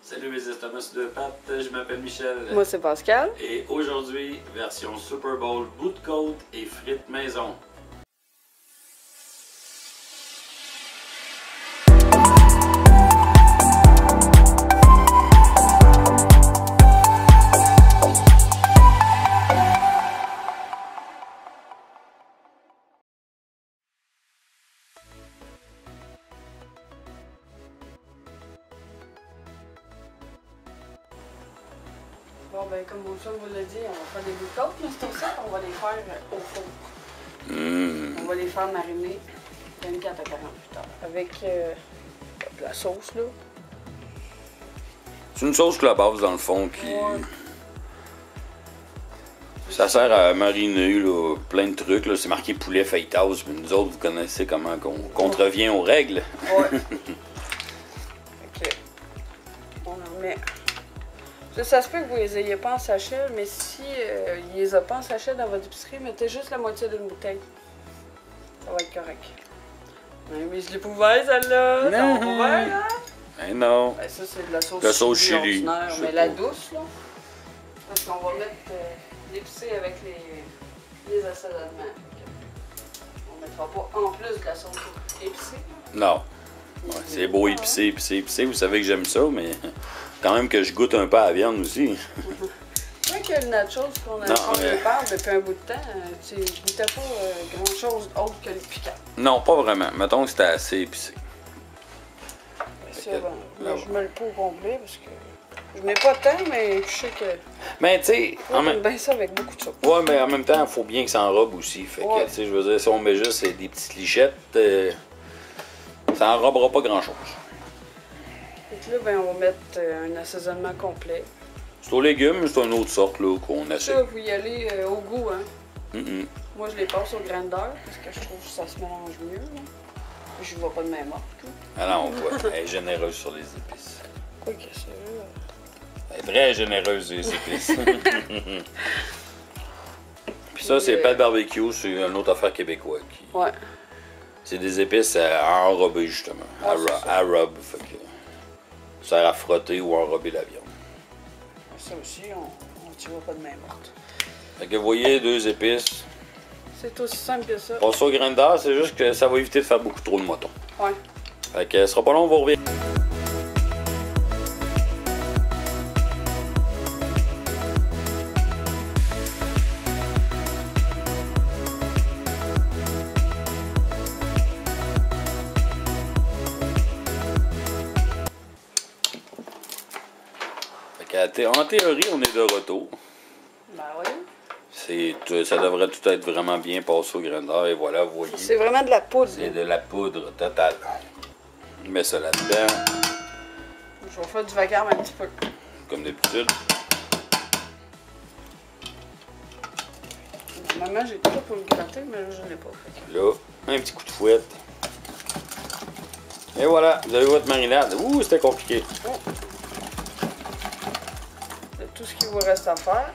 Salut mes estomacs sur deux pattes, je m'appelle Michel. Moi c'est Pascal. Et aujourd'hui, version Super Bowl, bout de côte et frites maison. Bon ben comme mon chum vous l'a dit, on va faire des bouts de côte, mais c'est ça qu'on va les faire au four. On va les faire mariner 24 à 48 heures. Avec de la sauce là. C'est une sauce clubhouse dans le fond qui... Ouais. Ça sert à mariner là, plein de trucs. Là. C'est marqué poulet fajitas, mais nous autres, vous connaissez comment on contrevient aux règles. Ouais. Ok. On en met. Ça se peut que vous les ayez pas en sachet, mais si il les a pas en sachet dans votre épicerie, mettez juste la moitié d'une bouteille. Ça va être correct. Mais je l'ai pas ouvert celle-là. Ça va pas ouvert, là? Ben non. Ben, ça, c'est de la sauce, chili ordinaire, mais la douce, là. Parce qu'on va mettre l'épicé avec les assaisonnements. On mettra pas en plus de la sauce épicée. Non. Ouais, c'est beau épicé, épicé, épicé. Vous savez que j'aime ça, mais quand même que je goûte un peu à la viande aussi. C'est vrai que le nachos qu'on parle depuis un bout de temps, tu goûtais pas grand-chose autre que le piquant. Non, pas vraiment. Mettons que c'était assez épicé. Ça, ben, je me le peux au complet parce que je mets pas tant, mais je sais que. Mais tu sais, J'aime bien ça avec beaucoup de soupe. ouais, mais en même temps, il faut bien que ça enrobe aussi. Fait que, tu sais, je veux dire, si on met juste des petites lichettes, ça enrobera pas grand-chose. Et là, ben, on va mettre un assaisonnement complet. C'est aux légumes, c'est une autre sorte là qu'on essaie. Ça, vous y allez au goût, hein. Mm-mm. Moi, je les passe au grinder parce que je trouve que ça se mélange mieux. Là. Je vois pas de même ordre. Ah non, on voit. Elle est généreuse sur les épices. Quoi que ça. Elle est très généreuse sur les épices. Puis ça, c'est pas de barbecue, c'est une autre affaire québécoise. Ouais. C'est des épices à enrober, justement. Ouais, à rub. Fait que ça sert à frotter ou enrober la viande. Ça aussi, on ne voit pas de même ordre. Fait que vous voyez, deux épices. C'est aussi simple que ça. Pas ça au grinder, c'est juste que ça va éviter de faire beaucoup trop de mouton. Ouais. Fait que ce sera pas long, on va revenir. Fait que, en théorie, on est de retour. Ben oui. Ça devrait tout être vraiment bien passé au grinder. Et voilà, vous voyez. C'est vraiment de la poudre. C'est de la poudre totale. On met ça là-dedans, Je vais faire du vacarme un petit peu. comme d'habitude. Maman, j'ai tout pour le gratter, mais là, je l'ai pas fait. Là, un petit coup de fouette. Et voilà, vous avez votre marinade. Ouh, c'était compliqué. C'est tout ce qu'il vous reste à faire.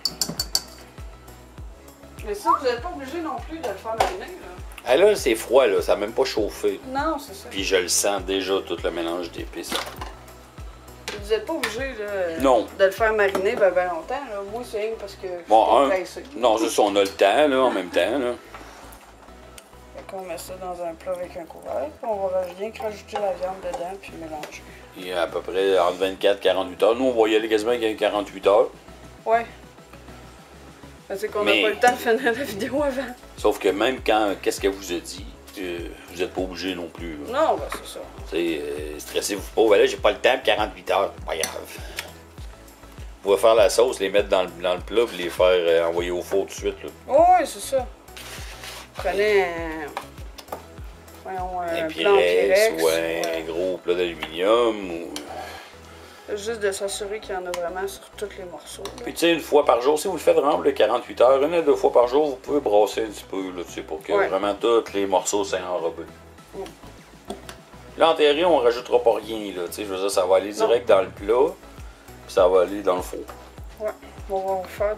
Mais ça, vous n'êtes pas obligé non plus de le faire mariner, là. Ah là, c'est froid, là. Ça n'a même pas chauffé. Non, c'est ça. Puis je le sens déjà, tout le mélange d'épices. Vous n'êtes pas obligé là, Non. de le faire mariner ben longtemps. Là. Moi, c'est rien parce que je Bon, suis pressée. non, juste on a le temps, là, en même temps, là. Fait qu'on met ça dans un plat avec un couvert. Puis on va rien que rajouter la viande dedans puis mélanger. Il y a à peu près entre 24 et 48 heures. Nous, on va y aller quasiment avec 48 heures. Ouais. C'est qu'on n'a pas le temps de finir la vidéo avant. Sauf que même quand, qu'est-ce qu'elle vous a dit, vous n'êtes pas obligé non plus. Là. Non, ben c'est ça. Stressez-vous pas. Ben là, j'ai pas le temps de 48 heures. Pas grave. Vous pouvez faire la sauce, les mettre dans le plat et les faire envoyer au four tout de suite. Là. Oh, oui, c'est ça. Prenez un Pyrex ou un gros plat d'aluminium. Ou... Juste de s'assurer qu'il y en a vraiment sur tous les morceaux. Là. Puis tu sais, une fois par jour, si vous le faites vraiment les 48 heures, une à deux fois par jour, vous pouvez brasser un petit peu là, pour que vraiment tous les morceaux soient enrobés. Là, en théorie, on rajoutera pas rien. Là, je veux dire, ça va aller direct dans le plat, puis ça va aller dans le four. Ouais, on va vous faire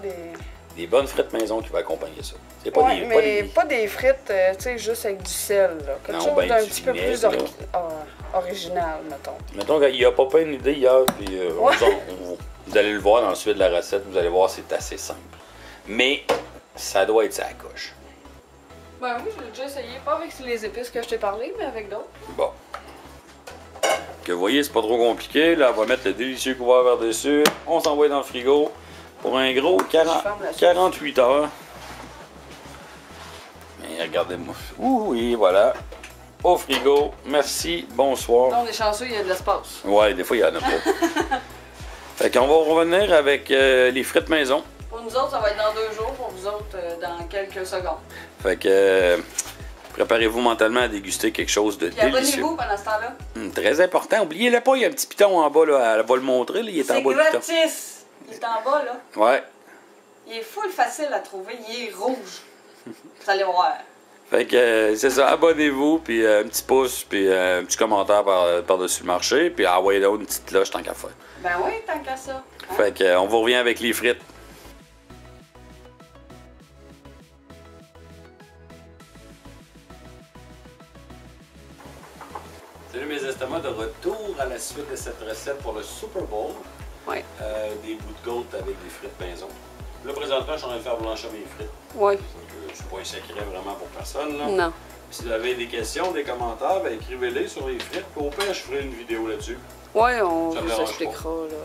Des bonnes frites maison qui vont accompagner ça. C'est pas, ouais, mais pas des frites, tu sais, juste avec du sel. Là. Quelque chose ben, d'un petit peu plus original, mettons. Mettons qu'il a pas plein d'idées hier, puis vous allez le voir dans le suite de la recette, vous allez voir, c'est assez simple. Mais ça doit être ça à coche. Ben oui, je l'ai déjà essayé. Pas avec les épices que je t'ai parlé, mais avec d'autres. Bon. Que vous voyez, c'est pas trop compliqué. Là, on va mettre le délicieux couvert par-dessus. On s'envoie dans le frigo pour un gros 48 heures. Mais regardez-moi. Oui, voilà. Au frigo. Merci. Bonsoir. Là, on est chanceux, il y a de l'espace. Ouais, des fois, il y en a pas. Fait qu'on va revenir avec les frites maison. Pour nous autres, ça va être dans 2 jours. Pour vous autres, dans quelques secondes. Fait que préparez-vous mentalement à déguster quelque chose de délicieux. Abonnez-vous pendant ce temps-là. Très important. Oubliez-le pas, il y a un petit piton en bas, là. Elle va le montrer, là. Il est en bas du piton. C'est gratis. Il est en bas, là. Ouais. Il est full facile à trouver. Il est rouge. Vous allez voir. Fait que c'est ça, abonnez-vous, puis un petit pouce, puis un petit commentaire par-dessus le marché, puis envoyez là une petite cloche tant qu'à faire. Ben oui, tant qu'à ça. Hein? Fait que on vous revient avec les frites. Salut mes estomacs, de retour à la suite de cette recette pour le Super Bowl. Oui. Des bouts de côte avec des frites maison. Là, présentement, je suis en train de faire blanchir mes frites. Oui. C'est pas un secret vraiment pour personne, là. Non. Si vous avez des questions, des commentaires, ben écrivez-les sur les frites. Au pire, je ferai une vidéo là-dessus. Oui, on Ça me vous dérange expliquera, là.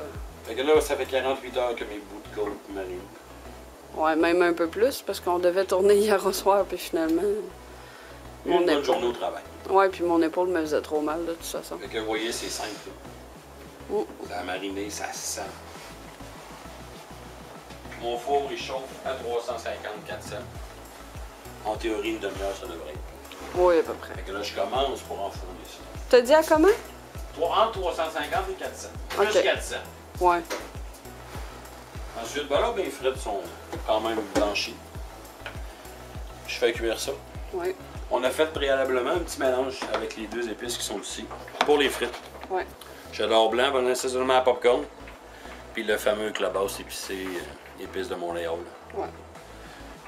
Fait que là, ça fait 48 heures que mes bouts de côte marinent. Ouais, même un peu plus, parce qu'on devait tourner hier au soir, puis finalement... Une bonne journée au travail. Ouais, puis mon épaule me faisait trop mal, de toute façon. Fait que vous voyez, c'est simple. Ça a mariné, ça sent. Mon four, il chauffe à 350-400. En théorie, une demi-heure, ça devrait être. Oui, à peu près. Fait que là, je commence pour enfourner ça. T'as dit à comment? Entre 350 et 400. Okay. Plus 400. Ouais. Ensuite, ben là, mes frites sont quand même blanchies. Je fais cuire ça. Oui. On a fait préalablement un petit mélange avec les 2 épices qui sont ici pour les frites. Oui. Cheddar blanc pour l'assaisonnement à popcorn. Puis le fameux clubhouse épicé, épices de Montréal. Ouais.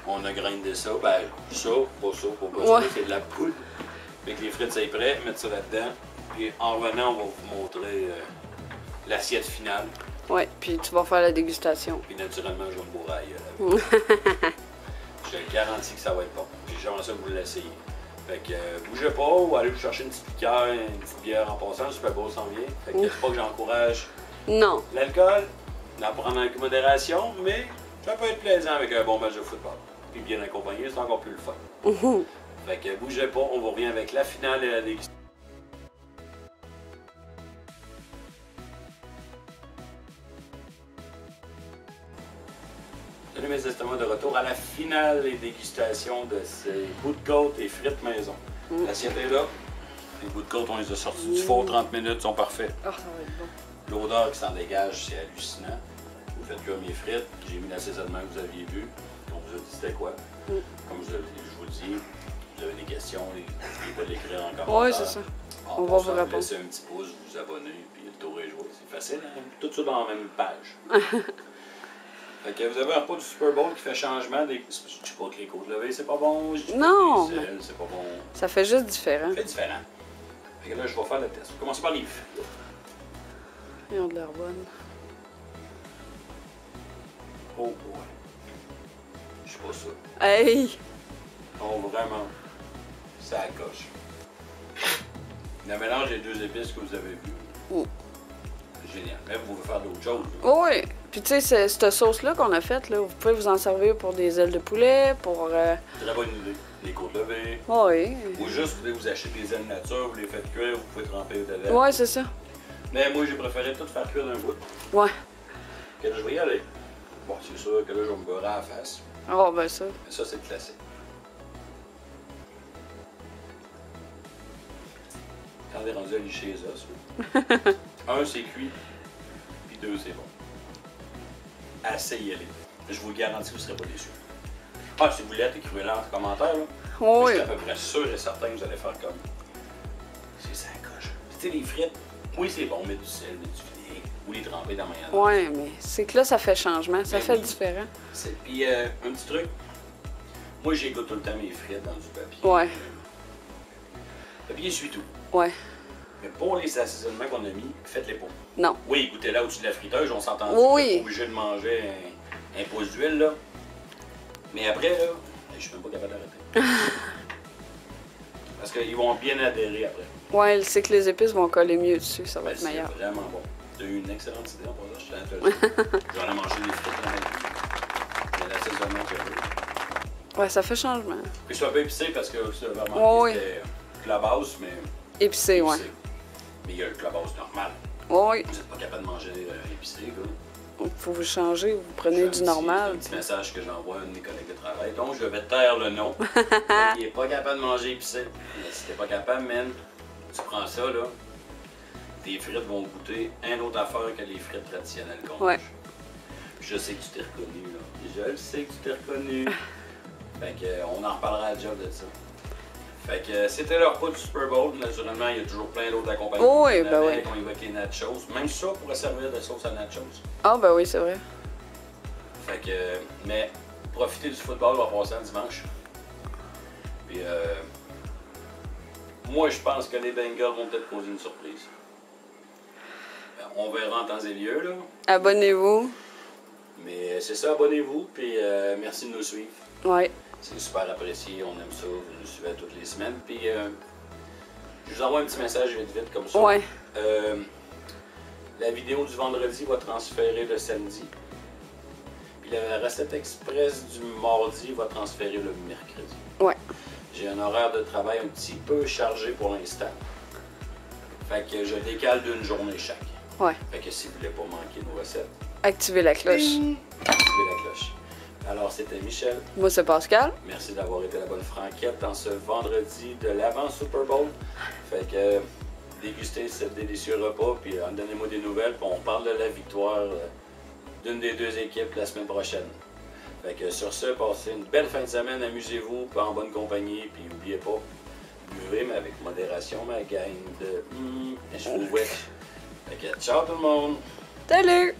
On a grindé ça. Ben, ça, pas ça, c'est de la poudre. Avec les frites, c'est prêt. Mettre ça là-dedans. Puis en revenant, on va vous montrer l'assiette finale. Ouais, puis tu vas faire la dégustation. Puis naturellement, je vais me bourrer. Je te garantis que ça va être bon. Puis j'aimerais ça que vous l'essayez. Fait que bougez pas ou allez vous chercher une petite piqueur, une petite bière en passant, le Super Bowl s'en vient. Fait que c'est pas que j'encourage Non. l'alcool, d'en prendre avec modération, mais ça peut être plaisant avec un bon match de football. Puis bien accompagné, c'est encore plus le fun. Fait que bougez pas, on vous revient avec la finale et la dégustation. Salut mes estomacs, de retour à la finale et dégustation de ces bouts de côte et frites maison. L'assiette est là. Les bouts de côte, on les a sortis du four 30 minutes, sont parfaits. Oh, ça va être bon. L'odeur qui s'en dégage, c'est hallucinant. Vous faites cuire mes frites, j'ai mis l'assaisonnement que vous aviez vu. On vous a dit c'était quoi. Comme je vous dis, vous avez des questions, n'oubliez pas de l'écrire en commentaire. Oui, c'est ça. On va vous répondre. Laissez un petit pouce, vous abonner, puis le tour est joué. C'est facile, hein? Tout ça dans la même page. Fait que vous avez un repas du Super Bowl qui fait changement. Je dis pas que les côtes levées, c'est pas bon. Je dis non! pas que les ailes, c'est pas bon. Ça fait juste différent. Ça fait différent. Fait que là, je vais faire le test. Commencez par les frites. Ils ont de l'air bonnes. Oh boy. Je suis pas sûr. Hey! Oh, vraiment. Ça coche. Le mélange des 2 épices que vous avez vu. Génial. Même vous pouvez faire d'autres choses. Oui! Puis tu sais, cette sauce-là qu'on a faite, là, vous pouvez vous en servir pour des ailes de poulet, pour... Très bonne idée. Les côtes levées. Oui. Ou juste, vous voulez vous acheter des ailes nature, vous les faites cuire, vous pouvez tremper dedans. Oui, c'est ça. Mais moi, j'ai préféré tout faire cuire d'un bout. Ouais. Que là, je vais y aller. Bon, c'est sûr que là, je vais me beurrer à la face. Oh, ben ça. Mais ça, c'est le classique. Quand on est rendu à licher les os, 1, c'est cuit, puis 2, c'est bon. Asseyez-les. Je vous garantis que vous ne serez pas déçus. Ah, si vous voulez, écrivez-le en commentaire. Là. Oui. Je suis à peu près sûr et certain que vous allez faire comme. C'est ça, coche. Tu sais, les frites, oui, c'est bon, mettre du sel, mettre du vinaigre. ou les tremper dans la mayonnaise. Ouais, mais c'est que là, ça fait changement, ça fait différent. Puis, un petit truc, moi, j'écoute tout le temps mes frites dans du papier. Ouais. Papier essuie tout. Ouais. Mais pour les assaisonnements qu'on a mis, faites-les pas. Non. Oui, goûtez-là au-dessus de la friteuse, on s'entend. Oui. Pas obligé de manger un pouce d'huile, là. Mais après, là, je suis même pas capable d'arrêter. Parce qu'ils vont bien adhérer après. Ouais, c'est que les épices vont coller mieux dessus, ça va Ben, être meilleur. C'est vraiment bon. Tu as eu une excellente idée en passant, je tiens à te le dire. J'en ai mangé des frites dans ma vie. Mais l'assaisonnement que je veux. Ouais, ça fait changement. Puis soit pas épicé parce que c'est vraiment c'était clubhouse, mais épicé, ouais. Mais il y a le clubhouse normal. Oui. Vous n'êtes pas capable de manger épicé, quoi. Il faut vous changer, vous prenez du normal. C'est un petit message que j'envoie à un de mes collègues de travail. Donc, je vais taire le nom. Il n'est pas capable de manger épicé. Mais si t'es pas capable, man, tu prends ça, là. Tes frites vont goûter une autre affaire que les frites traditionnelles qu'on mange. Puis je sais que tu t'es reconnu, là. Je le sais que tu t'es reconnu. Fait que, on en reparlera à job de ça. Fait que c'était leur repas du Super Bowl. Naturellement, il y a toujours plein d'autres accompagnements. Oui, ben oui. On évoque les nachos. Même ça pourrait servir de sauce à nachos. Ah, ben oui, c'est vrai. Fait que, mais profitez du football en passant dimanche. Puis, moi, je pense que les Bengals vont peut-être causer une surprise. On verra en temps et lieu, là. Abonnez-vous. Mais c'est ça, abonnez-vous. Puis, merci de nous suivre. Ouais. C'est super apprécié, on aime ça, vous nous suivez toutes les semaines. Puis, je vous envoie un petit message vite comme ça. Ouais. La vidéo du vendredi va transférer le samedi. Puis la recette express du mardi va transférer le mercredi. Ouais. J'ai un horaire de travail un petit peu chargé pour l'instant. Fait que je décale d'une journée chaque. Ouais. Fait que si vous voulez pas manquer nos recettes, activez la cloche. activez la cloche. Alors, c'était Michel. Moi, c'est Pascal. Merci d'avoir été la bonne franquette dans ce vendredi de l'avant Super Bowl. Fait que dégustez ce délicieux repas, puis donnez-moi des nouvelles, puis on parle de la victoire d'une des deux équipes la semaine prochaine. Fait que sur ce, passez une belle fin de semaine, amusez-vous, pas en bonne compagnie, puis n'oubliez pas, buvez, mais avec modération, ma gang de je vous souhaite. Fait que ciao tout le monde! Salut!